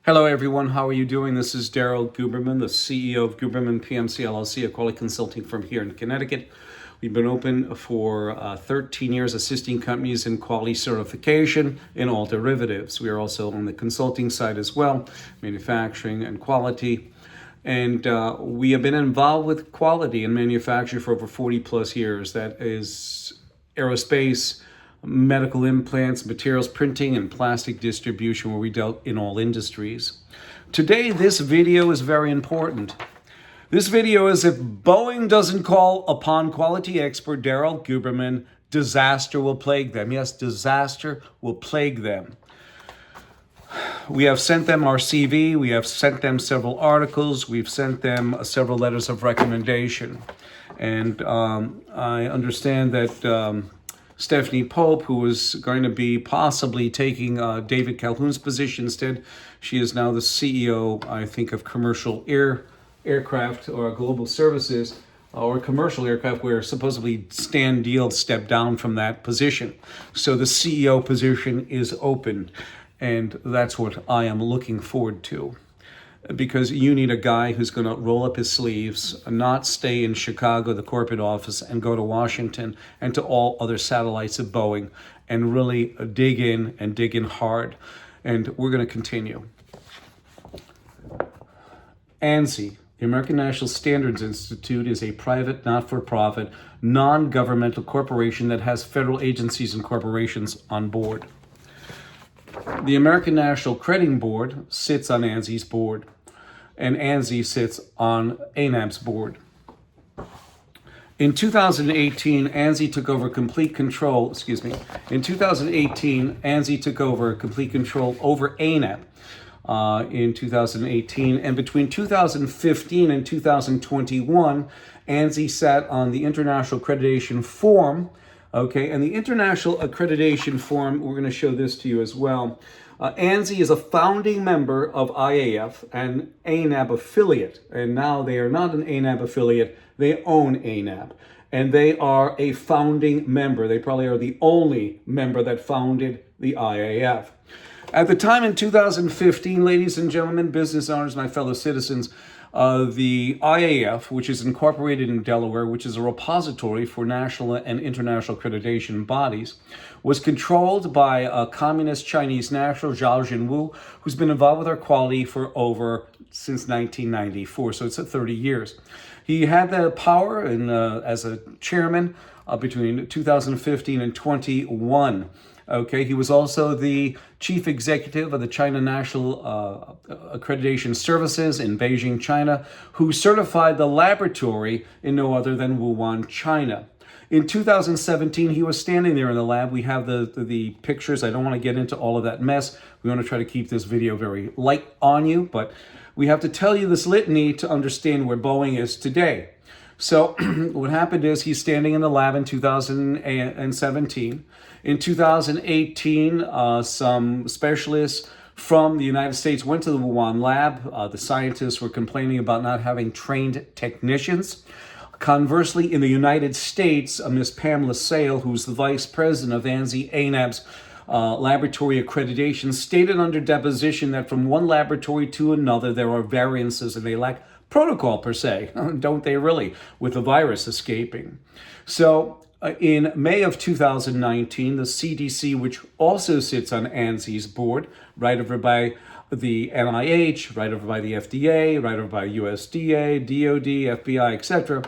Hello everyone, how are you doing? This is Daryl Guberman, the CEO of Guberman PMC LLC, a quality consulting firm here in Connecticut. We've been open for 13 years, assisting companies in quality certification in all derivatives. We are also on the consulting side as well, manufacturing and quality. And we have been involved with quality and manufacturing for over 40 plus years. That is aerospace, medical implants, materials printing, and plastic distribution, where we dealt in all industries. Today, this video is very important. This video is if Boeing doesn't call upon quality expert Daryl Guberman, disaster will plague them. Yes, disaster will plague them. We have sent them our CV. We have sent them several articles. We've sent them several letters of recommendation. And I understand that Stephanie Pope, who is going to be possibly taking David Calhoun's position instead. She is now the CEO, I think, of Commercial Aircraft or Global Services or Commercial Aircraft, where supposedly Stan Deal stepped down from that position. So the CEO position is open, and that's what I am looking forward to. Because you need a guy who's going to roll up his sleeves, not stay in Chicago, the corporate office, and go to Washington and to all other satellites of Boeing and really dig in hard. And we're going to continue. ANSI, the American National Standards Institute, is a private, not-for-profit, non-governmental corporation that has federal agencies and corporations on board. The American National Crediting Board sits on ANSI's board, and ANSI sits on ANAB's board. In 2018, ANSI took over complete control, In 2018, ANSI took over complete control over ANAB in 2018. And between 2015 and 2021, ANSI sat on the International Accreditation Forum. Okay, and the International Accreditation Forum, we're going to show this to you as well. ANSI is a founding member of IAF, an ANAB affiliate. And now they are not an ANAB affiliate, they own ANAB. And they are a founding member. They probably are the only member that founded the IAF. At the time in 2015, ladies and gentlemen, business owners, my fellow citizens, the IAF, which is incorporated in Delaware, which is a repository for national and international accreditation bodies, was controlled by a communist Chinese national, Zhao Jinwu, who's been involved with our quality since 1994, so it's 30 years. He had the power as a chairman between 2015 and 21. Okay, he was also the chief executive of the China National Accreditation Services in Beijing, China, who certified the laboratory in no other than Wuhan, China. In 2017, he was standing there in the lab. We have the pictures. I don't want to get into all of that mess. We want to try to keep this video very light on you, but we have to tell you this litany to understand where Boeing is today. So what happened is he's standing in the lab in 2017. In 2018, some specialists from the United States went to the Wuhan lab. The scientists were complaining about not having trained technicians. Conversely, in the United States, Ms. Pamela Sale, who's the vice president of ANSI ANAB's laboratory accreditation, stated under deposition that from one laboratory to another, there are variances and they lack protocol per se, don't they really, with the virus escaping. So in May of 2019, the CDC, which also sits on ANSI's board, right over by the NIH, right over by the FDA, right over by USDA, DOD, FBI, etc.,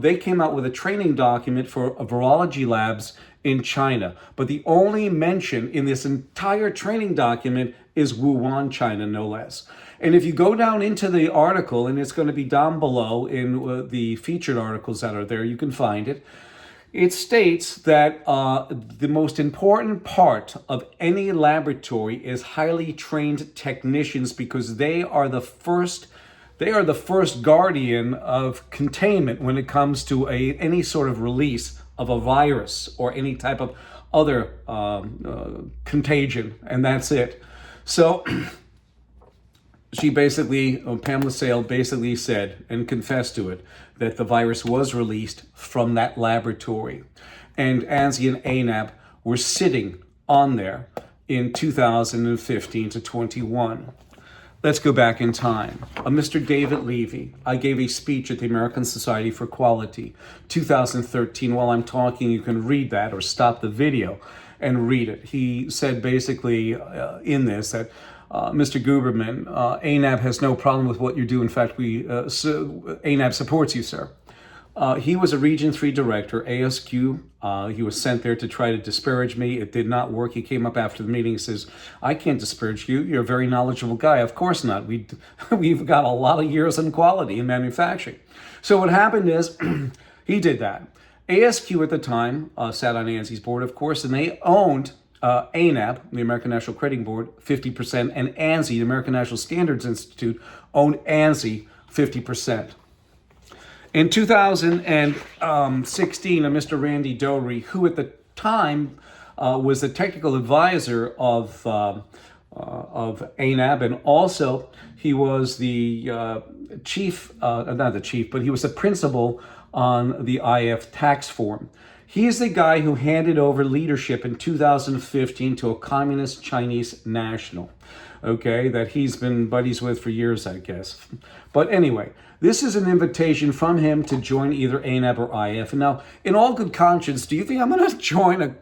they came out with a training document for virology labs in China. But the only mention in this entire training document is Wuhan, China, no less. And if you go down into the article, and it's going to be down below in the featured articles that are there, you can find it. It states that the most important part of any laboratory is highly trained technicians, because they are the first guardian of containment when it comes to any sort of release of a virus or any type of other contagion, and that's it. So she basically, Pamela Sale basically said and confessed to it that the virus was released from that laboratory. And ANSI and ANAB were sitting on there in 2015 to 21. Let's go back in time. Mr. David Levy, I gave a speech at the American Society for Quality, 2013. While I'm talking, you can read that or stop the video and read it. He said basically in this that Mr. Guberman, ANAB has no problem with what you do. In fact, ANAB supports you, sir. He was a Region 3 director, ASQ. He was sent there to try to disparage me. It did not work. He came up after the meeting and says, I can't disparage you. You're a very knowledgeable guy. Of course not. We've got a lot of years in quality in manufacturing. So what happened is he did that. ASQ at the time sat on ANSI's board, of course, and they owned ANAB, the American National Crediting Board, 50%, and ANSI, the American National Standards Institute, owned ANSI 50%. In 2016, Mr. Randy Doherty, who at the time was the technical advisor of ANAB, and also he was the not the chief, but he was the principal on the IF tax form. He is the guy who handed over leadership in 2015 to a communist Chinese national, okay, that he's been buddies with for years, I guess. But anyway, this is an invitation from him to join either ANAB or IF. And now, in all good conscience, do you think I'm going to join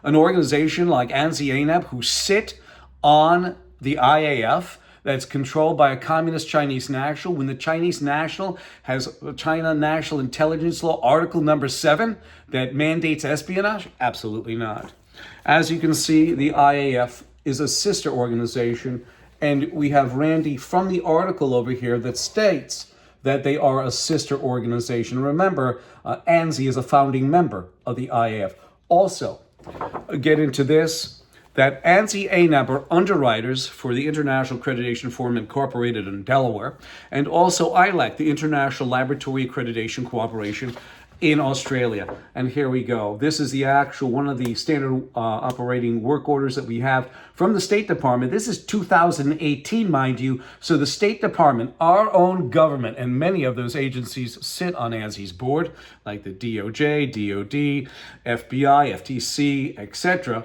an organization like ANSI ANAB who sit on the IAF that's controlled by a communist Chinese national when the Chinese national has China National Intelligence Law, Article number 7, that mandates espionage? Absolutely not. As you can see, the IAF is a sister organization, and we have Randy from the article over here that states that they are a sister organization. Remember, ANSI is a founding member of the IAF. Also, get into this, that ANSI ANAB are underwriters for the International Accreditation Forum Incorporated in Delaware, and also ILAC, the International Laboratory Accreditation Cooperation in Australia. And here we go. This is the actual one of the standard operating work orders that we have from the State Department. This is 2018, mind you. So the State Department, our own government, and many of those agencies sit on ANSI's board, like the DOJ, DOD, FBI, FTC, etc.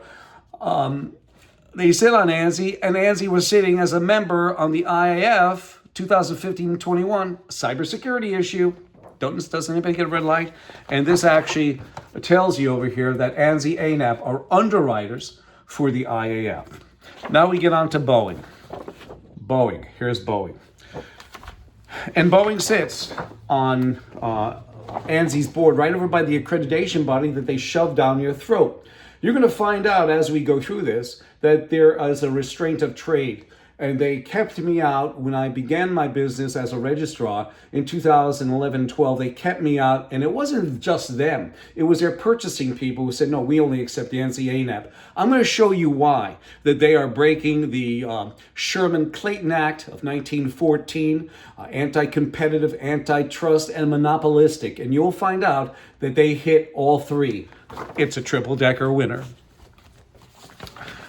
They sit on ANSI, and ANSI was sitting as a member on the IAF 2015-21 cybersecurity issue. Does anybody get a red light? And this actually tells you over here that ANSI ANAB are underwriters for the IAF. Now we get on to Boeing. Boeing, here's Boeing. And Boeing sits on ANSI's board right over by the accreditation body that they shove down your throat. You're going to find out as we go through this that there is a restraint of trade. And they kept me out when I began my business as a registrar in 2011-12. They kept me out, and it wasn't just them. It was their purchasing people who said, no, we only accept the ANSI ANAB. I'm going to show you why, that they are breaking the Sherman-Clayton Act of 1914, anti-competitive, antitrust, and monopolistic. And you'll find out that they hit all three. It's a triple-decker winner.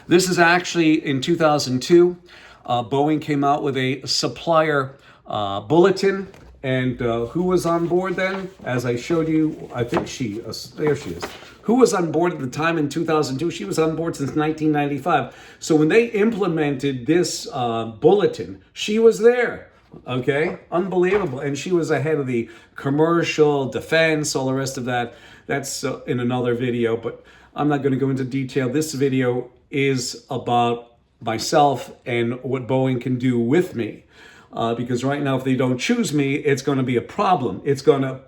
This is actually in 2002. Boeing came out with a supplier bulletin, and who was on board then? As I showed you, I think there she is. Who was on board at the time in 2002? She was on board since 1995. So when they implemented this bulletin, she was there. Okay, unbelievable. And she was ahead of the commercial, defense, all the rest of that. That's in another video, but I'm not going to go into detail. This video is about myself and what Boeing can do with me. Because right now, if they don't choose me, it's going to be a problem.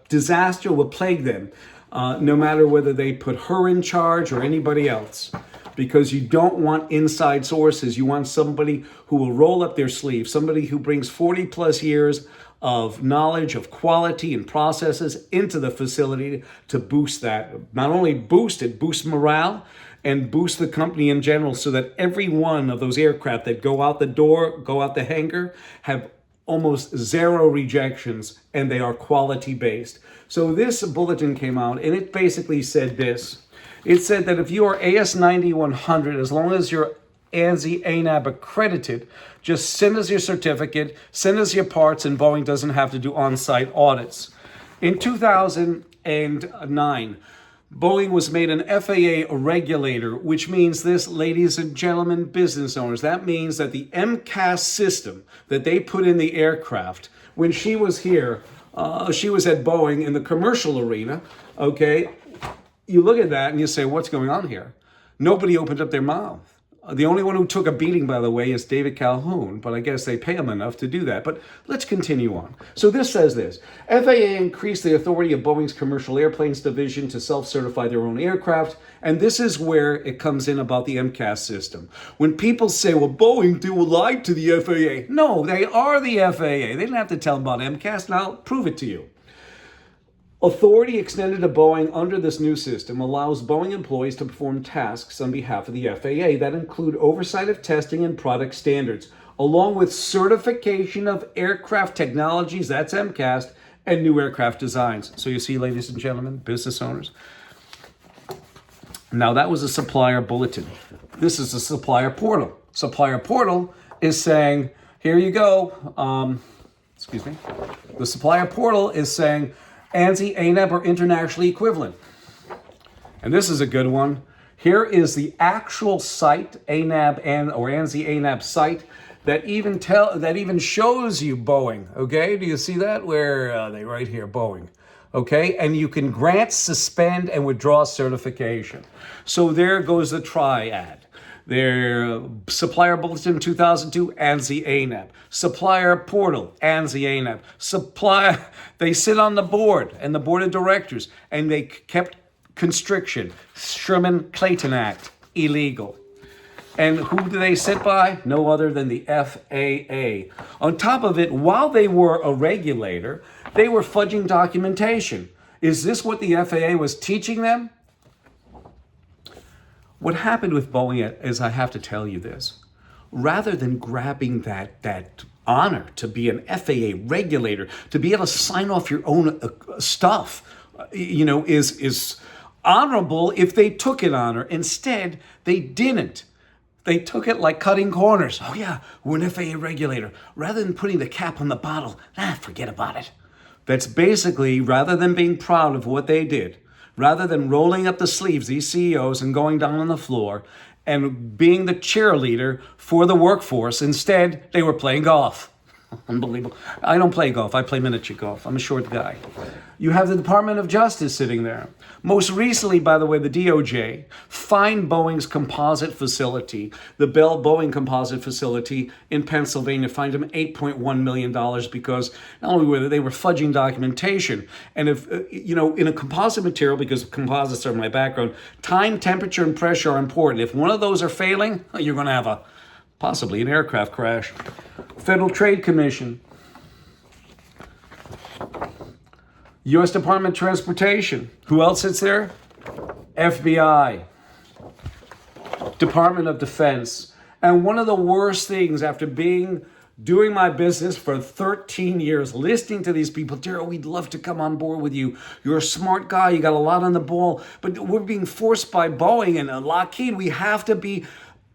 Disaster will plague them, no matter whether they put her in charge or anybody else. Because you don't want inside sources. You want somebody who will roll up their sleeves, somebody who brings 40 plus years of knowledge of quality and processes into the facility to boost that. Not only boost it, boost morale, and boost the company in general so that every one of those aircraft that go out the door, go out the hangar, have almost zero rejections, and they are quality based. So this bulletin came out, and it basically said this. It said that if you are AS9100, as long as you're ANSI ANAB accredited, just send us your certificate, send us your parts, and Boeing doesn't have to do on-site audits. In 2009, Boeing was made an FAA regulator, which means this, ladies and gentlemen, business owners, that means that the MCAS system that they put in the aircraft, when she was here, she was at Boeing in the commercial arena, okay? You look at that and you say, what's going on here? Nobody opened up their mouth. The only one who took a beating, by the way, is David Calhoun, but I guess they pay him enough to do that. But let's continue on. So this says this: FAA increased the authority of Boeing's Commercial Airplanes division to self-certify their own aircraft, and this is where it comes in about the MCAS system. When people say, well, Boeing lied to the FAA. No, they are the FAA. They didn't have to tell them about MCAS. Now, I'll prove it to you. Authority extended to Boeing under this new system allows Boeing employees to perform tasks on behalf of the FAA that include oversight of testing and product standards, along with certification of aircraft technologies, that's MCAS, and new aircraft designs. So you see, ladies and gentlemen, business owners. Now that was a supplier bulletin. This is a supplier portal. Supplier portal is saying, here you go. The supplier portal is saying, ANSI, ANAB, or internationally equivalent. And this is a good one. Here is the actual site, ANAB or ANSI ANAB site, that even shows you Boeing. Okay, do you see that? Where are they? Right here, Boeing. Okay, and you can grant, suspend, and withdraw certification. So there goes the triad. Their supplier bulletin 2002, ANSI ANAB. Supplier portal, ANSI ANAB. They sit on the board and the board of directors, and they kept constriction, Sherman-Clayton Act, illegal. And who do they sit by? No other than the FAA. On top of it, while they were a regulator, they were fudging documentation. Is this what the FAA was teaching them? What happened with Boeing is, I have to tell you this, rather than grabbing that honor to be an FAA regulator, to be able to sign off your own stuff, is honorable if they took it honor. Instead, they didn't. They took it like cutting corners. Oh yeah, we're an FAA regulator. Rather than putting the cap on the bottle, forget about it. That's basically, rather than being proud of what they did, rather than rolling up the sleeves, these CEOs, and going down on the floor and being the cheerleader for the workforce, instead, they were playing golf. Unbelievable. I don't play golf. I play miniature golf. I'm a short guy. You have the Department of Justice sitting there. Most recently, by the way, the DOJ fined Boeing's composite facility, the Boeing composite facility in Pennsylvania, fined them $8.1 million because not only were they were fudging documentation, and if, in a composite material, because composites are my background, time, temperature, and pressure are important. If one of those are failing, you're going to have possibly an aircraft crash. Federal Trade Commission, U.S. Department of Transportation. Who else sits there? FBI, Department of Defense. And one of the worst things after doing my business for 13 years, listening to these people, Daryl, we'd love to come on board with you. You're a smart guy. You got a lot on the ball. But we're being forced by Boeing and Lockheed. We have to be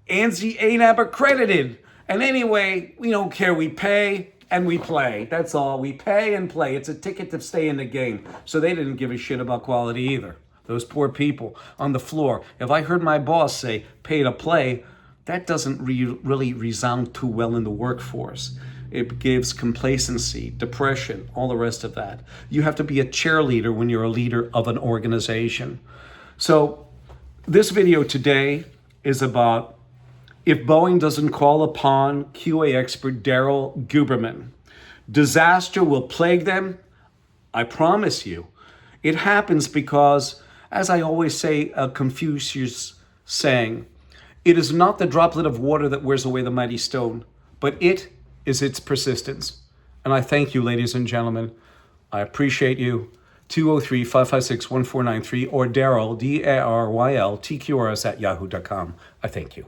ANSI ANAB accredited. And anyway, we don't care. We pay and we play. That's all. We pay and play. It's a ticket to stay in the game. So they didn't give a shit about quality either. Those poor people on the floor. If I heard my boss say pay to play, that doesn't really resound too well in the workforce. It gives complacency, depression, all the rest of that. You have to be a cheerleader when you're a leader of an organization. So this video today is about if Boeing doesn't call upon QA expert Daryl Guberman, disaster will plague them. I promise you. It happens because, as I always say, Confucius saying, it is not the droplet of water that wears away the mighty stone, but it is its persistence. And I thank you, ladies and gentlemen. I appreciate you. 203-556-1493 or Daryl, DARYL, TQRS @yahoo.com. I thank you.